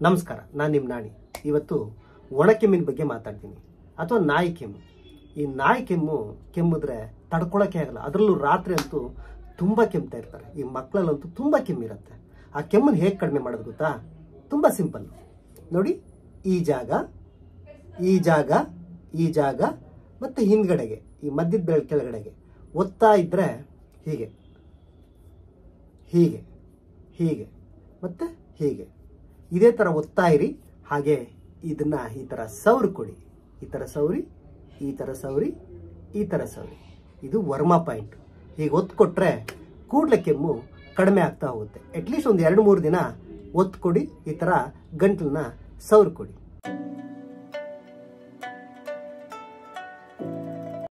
ನಮಸ್ಕಾರ, ನಾನು ನಿಮ್ಮ ನಾಣಿ. ಇವತ್ತು ಒಣಕೆಮ್ಮಿನ ಬಗ್ಗೆ ಮಾತಾಡ್ತೀನಿ, ಅಥವಾ ನಾಯಿ ಕೆಮ್ಮು. ಈ ನಾಯಿ ಕೆಮ್ಮು ಕೆಮ್ಮಿದ್ರೆ ತಡ್ಕೊಳಕ್ಕೆ ಆಗಲ್ಲ. ಅದರಲ್ಲೂ ರಾತ್ರಿ ಅಂತೂ ತುಂಬ ಕೆಮ್ತಾ ಇರ್ತಾರೆ. ಈ ಮಕ್ಕಳಲ್ಲಂತೂ ತುಂಬ ಕೆಮ್ಮಿರುತ್ತೆ. ಆ ಕೆಮ್ಮನ್ನು ಹೇಗೆ ಕಡಿಮೆ ಮಾಡೋದು ಗೊತ್ತಾ? ತುಂಬ ಸಿಂಪಲ್. ನೋಡಿ, ಈ ಜಾಗ, ಈ ಜಾಗ, ಈ ಜಾಗ ಮತ್ತು ಹಿಂದ್ಗಡೆಗೆ, ಈ ಮಧ್ಯದ ಬೆರಳು ಕೆಳಗಡೆಗೆ ಒತ್ತಾ ಇದ್ದರೆ ಹೀಗೆ ಹೀಗೆ ಹೀಗೆ ಮತ್ತು ಹೀಗೆ ಇದೇ ಥರ ಒತ್ತಾ ಇರಿ. ಹಾಗೆ ಇದನ್ನ ಈ ಥರ ಸೌರಿ ಕೊಡಿ. ಈ ಥರ ಸೌರಿ, ಈ ಥರ ಸೌರಿ, ಈ ಥರ ಸೌರಿ. ಇದು ವರ್ಮಾ ಪಾಯಿಂಟ್. ಹೀಗೆ ಒತ್ತು ಕೊಟ್ಟರೆ ಕೂಡಲೇ ಕೆಮ್ಮು ಕಡಿಮೆ ಆಗ್ತಾ ಹೋಗುತ್ತೆ. ಅಟ್ಲೀಸ್ಟ್ ಒಂದು 2-3 ದಿನ ಒತ್ತು ಕೊಡಿ. ಈ ಥರ ಗಂಟಲನ್ನ ಸೌರಿ ಕೊಡಿ.